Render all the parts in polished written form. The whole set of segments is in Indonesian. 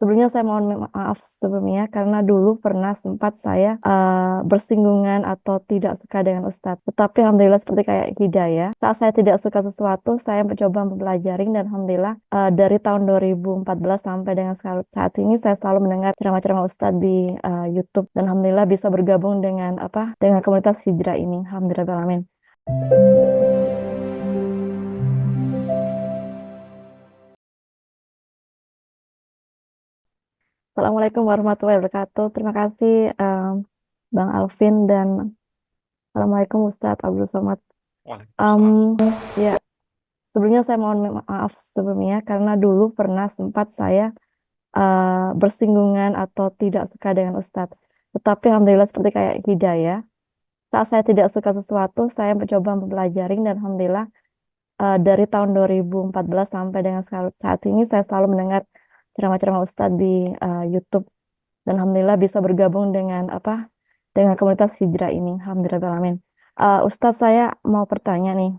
Sebelumnya saya mohon maaf sebelumnya karena dulu pernah sempat saya bersinggungan atau tidak suka dengan Ustadz. Tetapi alhamdulillah seperti kayak hidayah. Saat saya tidak suka sesuatu, saya mencoba mempelajari dan alhamdulillah dari tahun 2014 sampai dengan saat ini saya selalu mendengar ceramah-ceramah Ustadz di YouTube dan alhamdulillah bisa bergabung dengan komunitas hijrah ini. Alhamdulillah, amin. Assalamualaikum warahmatullahi wabarakatuh. Terima kasih Bang Alvin dan Assalamualaikum Ustadz Abdul Somad. Ya, sebelumnya saya mohon maaf sebelumnya karena dulu pernah sempat saya bersinggungan atau tidak suka dengan Ustadz. Tetapi alhamdulillah seperti kayak hidayah. Saat saya tidak suka sesuatu, saya mencoba mempelajari dan alhamdulillah dari tahun 2014 sampai dengan saat ini saya selalu mendengar ceramah-ceramah Ustadz di YouTube dan alhamdulillah bisa bergabung dengan komunitas hijrah ini. Alhamdulillah, amin. Ustadz, saya mau bertanya nih.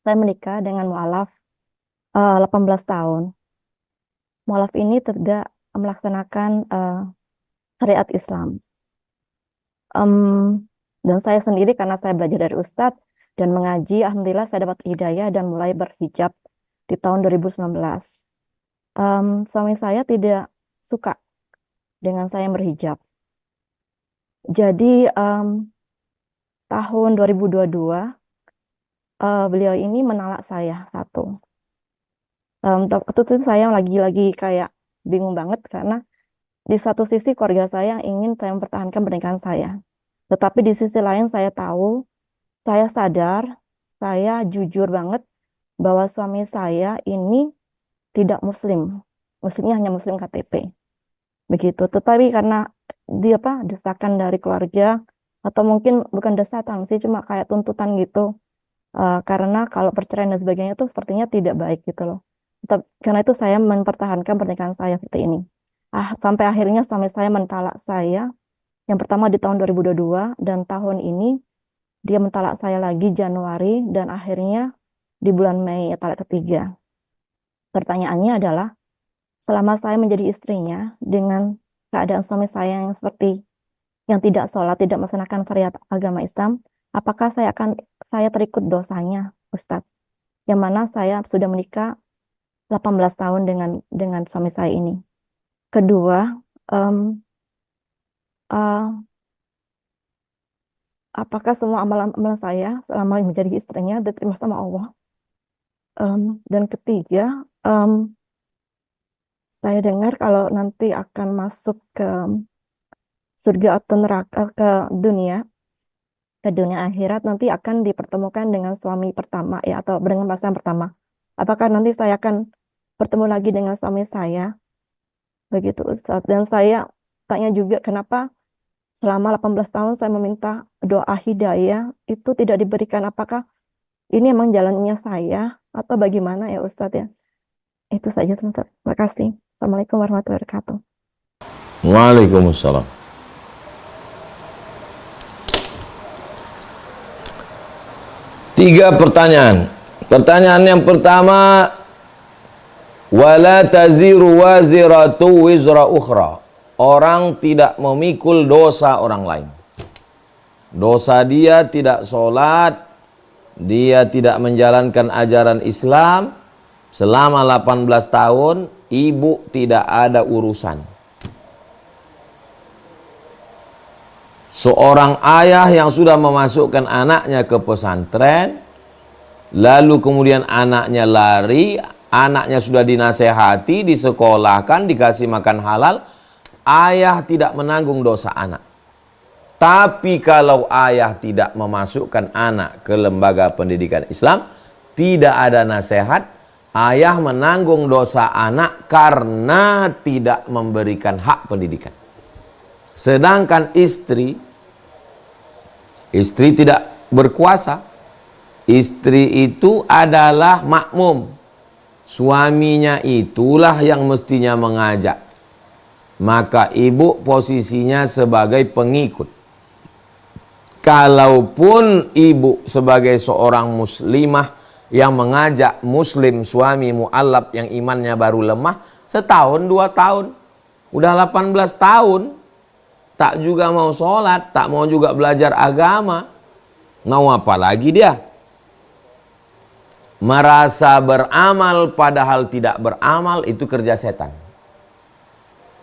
Saya menikah dengan mualaf 18 tahun. Mualaf ini tidak melaksanakan syariat Islam. Dan saya sendiri karena saya belajar dari Ustadz dan mengaji, alhamdulillah saya dapat hidayah dan mulai berhijab di tahun 2019. Suami saya tidak suka dengan saya berhijab. Jadi tahun 2022 beliau ini menalak saya satu. Waktu itu saya lagi kayak bingung banget karena di satu sisi keluarga saya ingin saya mempertahankan pernikahan saya. Tetapi di sisi lain saya tahu, saya sadar, saya jujur banget bahwa suami saya ini tidak muslim. Muslimnya hanya muslim KTP. Begitu. Tetapi karena desakan dari keluarga atau mungkin bukan desakan sih, cuma kayak tuntutan gitu. Karena kalau perceraian dan sebagainya itu sepertinya tidak baik gitu loh. Karena itu saya mempertahankan pernikahan saya seperti ini. Sampai akhirnya suami saya mentalak saya. Yang pertama di tahun 2022 dan tahun ini dia mentalak saya lagi Januari dan akhirnya di bulan Mei talak ketiga. Pertanyaannya adalah, selama saya menjadi istrinya dengan keadaan suami saya yang seperti yang tidak sholat, tidak melaksanakan syariat agama Islam, apakah saya terikut dosanya, Ustadz? Yang mana saya sudah menikah 18 tahun dengan suami saya ini. Kedua, apakah semua amalan saya selama menjadi istrinya diterima sama Allah? Dan ketiga, saya dengar kalau nanti akan masuk ke surga atau neraka ke dunia akhirat nanti akan dipertemukan dengan suami pertama ya atau dengan pasangan pertama. Apakah nanti saya akan bertemu lagi dengan suami saya? Begitu Ustaz. Dan saya tanya juga kenapa selama 18 tahun saya meminta doa hidayah itu tidak diberikan. Apakah ini emang jalannya saya atau bagaimana ya Ustaz ya? Itu saja teman-teman. Terima kasih. Assalamualaikum warahmatullahi wabarakatuh. Waalaikumsalam. Tiga pertanyaan. Pertanyaan yang pertama, wala taziru waziratu wizra ukhra. Orang tidak memikul dosa orang lain. Dosa dia tidak sholat, dia tidak menjalankan ajaran Islam selama 18 tahun, ibu tidak ada urusan. Seorang ayah yang sudah memasukkan anaknya ke pesantren, lalu kemudian anaknya lari, anaknya sudah dinasehati, disekolahkan, dikasih makan halal, ayah tidak menanggung dosa anak. Tapi kalau ayah tidak memasukkan anak ke lembaga pendidikan Islam, tidak ada nasihat, ayah menanggung dosa anak karena tidak memberikan hak pendidikan. Sedangkan istri tidak berkuasa. Istri itu adalah makmum. Suaminya itulah yang mestinya mengajak. Maka ibu posisinya sebagai pengikut. Kalaupun ibu sebagai seorang muslimah yang mengajak muslim suami mu'allab yang imannya baru lemah, setahun, 2 tahun. Udah 18 tahun, tak juga mau sholat, tak mau juga belajar agama. Mau apa lagi dia? Merasa beramal padahal tidak beramal, itu kerja setan.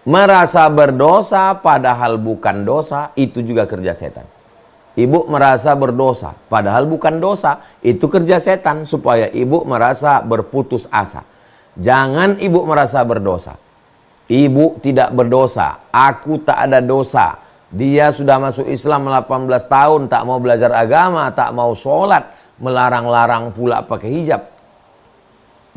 Merasa berdosa padahal bukan dosa, itu juga kerja setan. Ibu merasa berdosa padahal bukan dosa, itu kerja setan supaya ibu merasa berputus asa. Jangan ibu merasa berdosa. Ibu tidak berdosa, aku tak ada dosa. Dia sudah masuk Islam 18 tahun, tak mau belajar agama, tak mau sholat, melarang-larang pula pakai hijab.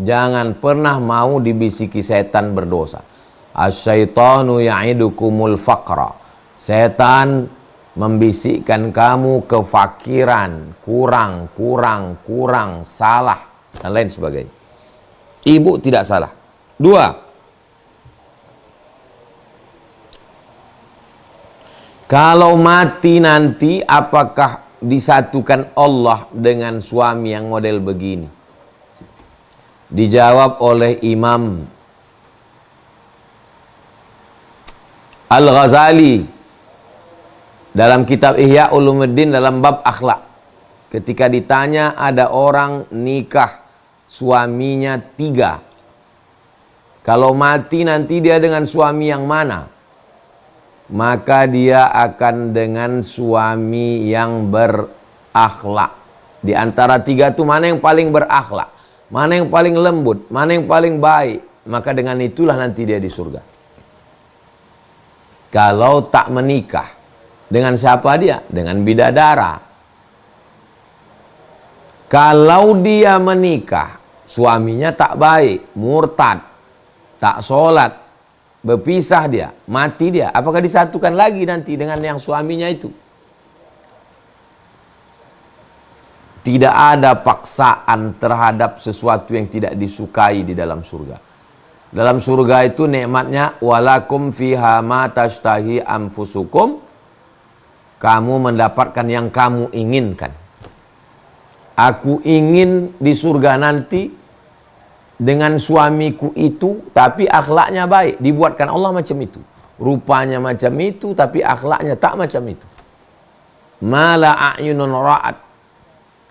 Jangan pernah mau dibisiki setan berdosa. Asyaitanu ya'idukumul faqra. Setan membisikkan kamu kefakiran, kurang, salah, dan lain sebagainya. Ibu tidak salah. 2, kalau mati nanti apakah disatukan Allah dengan suami yang model begini? Dijawab oleh Imam Al-Ghazali dalam kitab Ihya Ulumuddin dalam bab akhlak. Ketika ditanya ada orang nikah suaminya 3. Kalau mati nanti dia dengan suami yang mana? Maka dia akan dengan suami yang berakhlak. Di antara 3 itu mana yang paling berakhlak? Mana yang paling lembut? Mana yang paling baik? Maka dengan itulah nanti dia di surga. Kalau tak menikah, dengan siapa dia? Dengan bidadara. Kalau dia menikah, suaminya tak baik, murtad, tak sholat, berpisah dia, mati dia, apakah disatukan lagi nanti dengan yang suaminya itu? Tidak ada paksaan terhadap sesuatu yang tidak disukai di dalam surga. Dalam surga itu nikmatnya walakum fiha ma tashtahi anfusukum. Kamu mendapatkan yang kamu inginkan. Aku ingin di surga nanti dengan suamiku itu tapi akhlaknya baik. Dibuatkan Allah macam itu. Rupanya macam itu tapi akhlaknya tak macam itu. Mala a'yunun ra'at.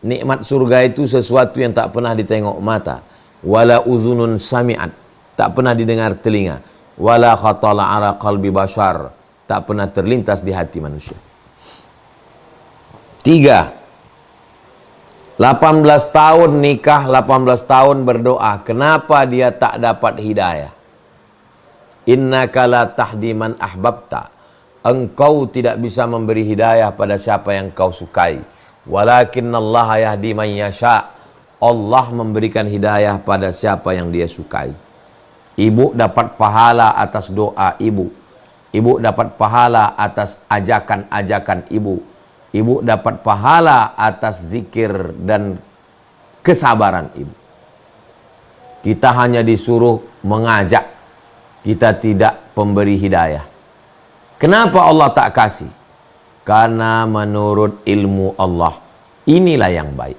Nikmat surga itu sesuatu yang tak pernah ditengok mata. Wala uzunun sami'at. Tak pernah didengar telinga. Wala khatala ala qalbi bashar. Tak pernah terlintas di hati manusia. 3. 18 tahun nikah, 18 tahun berdoa. Kenapa dia tak dapat hidayah? Innaka la tahdi man ahbabta. Engkau tidak bisa memberi hidayah pada siapa yang kau sukai. Walakinnallaha yahdi man yasha. Allah memberikan hidayah pada siapa yang dia sukai. Ibu dapat pahala atas doa ibu. Ibu dapat pahala atas ajakan-ajakan ibu. Ibu dapat pahala atas zikir dan kesabaran ibu. Kita hanya disuruh mengajak. Kita tidak pemberi hidayah. Kenapa Allah tak kasih? Karena menurut ilmu Allah, inilah yang baik.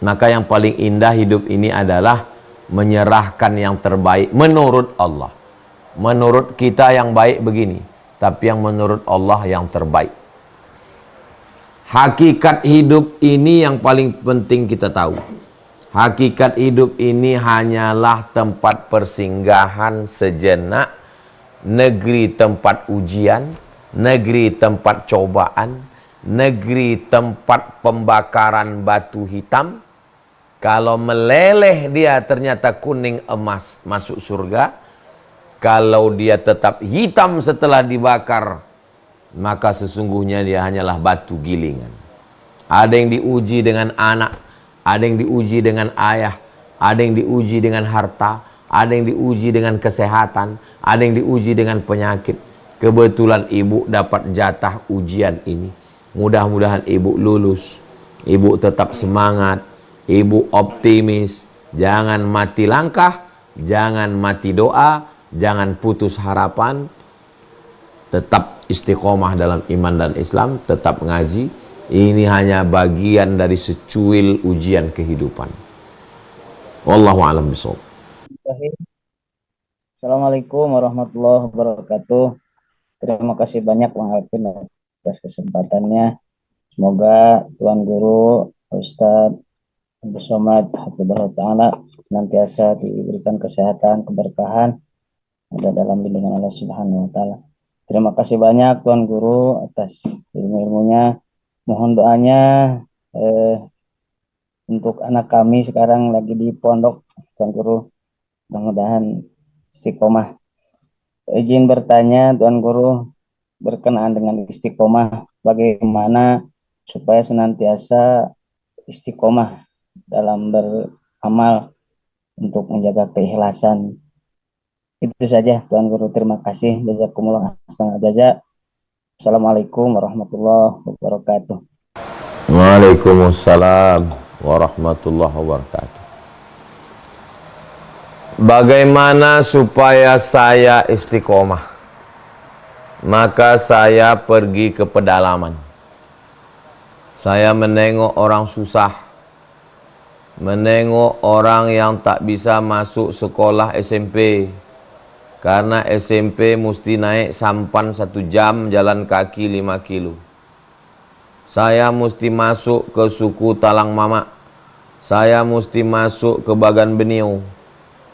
Maka yang paling indah hidup ini adalah menyerahkan yang terbaik menurut Allah. Menurut kita yang baik begini, tapi yang menurut Allah yang terbaik. Hakikat hidup ini yang paling penting kita tahu. Hakikat hidup ini hanyalah tempat persinggahan sejenak, negeri tempat ujian, negeri tempat cobaan, negeri tempat pembakaran batu hitam. Kalau meleleh dia ternyata kuning emas, masuk surga. Kalau dia tetap hitam setelah dibakar, maka sesungguhnya dia hanyalah batu gilingan. Ada yang diuji dengan anak, ada yang diuji dengan ayah, ada yang diuji dengan harta, ada yang diuji dengan kesehatan, ada yang diuji dengan penyakit. Kebetulan ibu dapat jatah ujian ini. Mudah-mudahan ibu lulus. Ibu tetap semangat. Ibu optimis. Jangan mati langkah. Jangan mati doa. Jangan putus harapan. Tetap istiqomah dalam iman dan Islam. Tetap ngaji. Ini hanya bagian dari secuil ujian kehidupan. Wallahu a'lam bishawab. Assalamualaikum warahmatullahi wabarakatuh. Terima kasih banyak Bang Alvin atas kesempatannya. Semoga Tuan Guru, Ustadz Abdul Somad Hafizahullah Ta'ala senantiasa diberikan kesehatan, keberkahan, ada dalam lindungan Allah Subhanahu wa Ta'ala. Terima kasih banyak Tuan Guru atas ilmu-ilmunya. Mohon doanya untuk anak kami sekarang lagi di pondok, Tuan Guru. Mudah-mudahan istiqomah. Izin bertanya, Tuan Guru, berkenaan dengan istiqomah, bagaimana supaya senantiasa istiqomah dalam beramal untuk menjaga keikhlasan. Itu saja, Tuan Guru. Terima kasih. Jazakumullah ahsanal jazak. Assalamualaikum warahmatullahi wabarakatuh. Waalaikumsalam warahmatullahi wabarakatuh. Bagaimana supaya saya istiqomah? Maka saya pergi ke pedalaman. Saya menengok orang susah, menengok orang yang tak bisa masuk sekolah SMP, karena SMP mesti naik sampan 1 jam, jalan kaki 5 kilo. Saya mesti masuk ke suku Talang Mamak. Saya mesti masuk ke Bagan Beniu.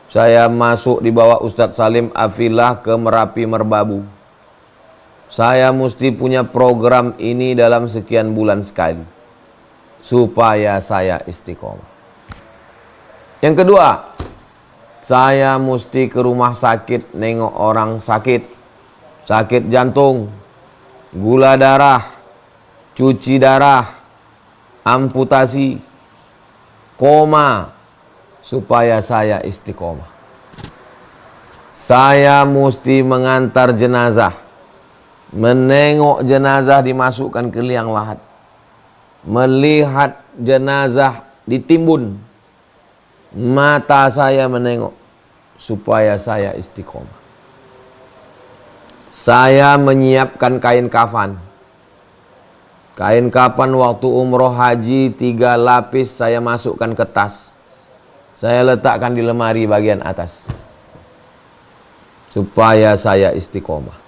Saya masuk di bawah Ustadz Salim Afilah ke Merapi Merbabu. Saya mesti punya program ini dalam sekian bulan sekali, supaya saya istiqomah. Yang kedua, saya mesti ke rumah sakit nengok orang sakit. Sakit jantung, gula darah, cuci darah, amputasi, koma, supaya saya istiqomah. Saya mesti mengantar jenazah, menengok jenazah dimasukkan ke liang lahat, melihat jenazah ditimbun, mata saya menengok, supaya saya istiqomah. Saya menyiapkan kain kafan. Kain kafan waktu umroh haji 3 lapis saya masukkan ke tas. Saya letakkan di lemari bagian atas, supaya saya istiqomah.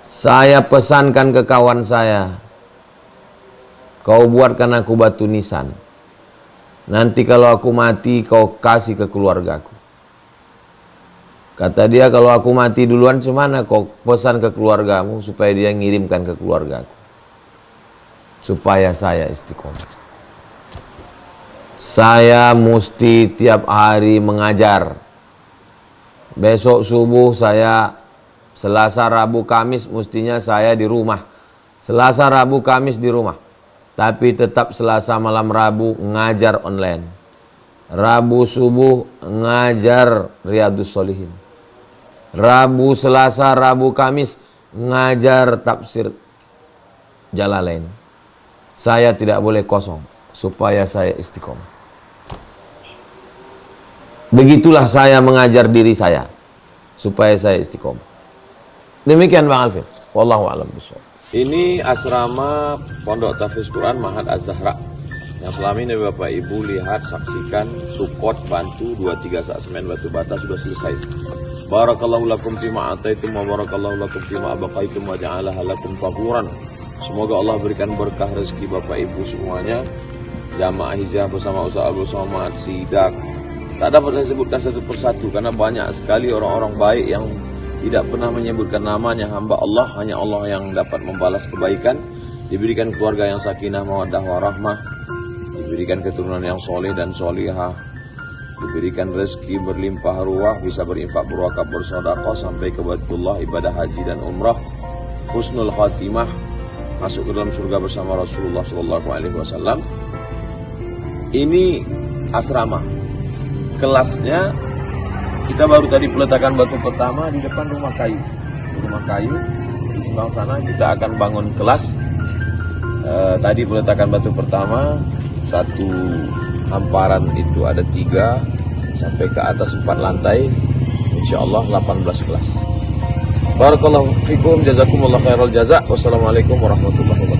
Saya pesankan ke kawan saya, kau buatkan aku batu nisan. Nanti kalau aku mati, kau kasih ke keluargaku. Kata dia, kalau aku mati duluan, semana kau pesan ke keluargamu supaya dia ngirimkan ke keluargaku, supaya saya istiqomah. Saya mesti tiap hari mengajar. Besok subuh saya, Selasa, Rabu, Kamis mestinya saya di rumah. Selasa, Rabu, Kamis di rumah. Tapi tetap Selasa malam Rabu ngajar online. Rabu subuh ngajar Riyadhus Shalihin. Rabu, Selasa, Rabu, Kamis ngajar tafsir Jalalain. Saya tidak boleh kosong, supaya saya istiqomah. Begitulah saya mengajar diri saya, supaya saya istiqomah. Demikian Bang Alvin. Wallahu a'lam bishawab. Ini asrama Pondok Tahfiz Quran Mahat Az-Zahra yang selama ini Bapak Ibu lihat, saksikan, support, bantu 2-3 sak semen batu bata sudah selesai. Barakallahu lakum fima ataitum wa barakallahu lakum fima abaqaitum wa ja'alaha lakum faquran. Semoga Allah berikan berkah rezeki Bapak Ibu semuanya. Jamaah hijrah bersama Ustaz Abdul Somad, Sidak. Tak dapat saya sebutkan satu persatu karena banyak sekali orang-orang baik yang tidak pernah menyebutkan namanya. Hamba Allah, hanya Allah yang dapat membalas kebaikan. Diberikan keluarga yang sakinah, mawaddah, warahmah. Diberikan keturunan yang soleh dan solihah. Diberikan rezeki berlimpah ruah, bisa berinfak, berwakaf, bersedekah sampai ke Baitullah, ibadah haji dan umrah. Husnul khatimah, masuk ke dalam surga bersama Rasulullah SAW. Ini asrama. Kelasnya kita baru tadi peletakan batu pertama di depan rumah kayu. Di rumah kayu di sebelah sana kita akan bangun kelas. Tadi peletakan batu pertama, satu hamparan itu ada 3 sampai ke atas 4 lantai. Insyaallah 18 kelas. Barakallahu fikum, jazakumullah khairal jazak. Wassalamualaikum warahmatullahi wabarakatuh.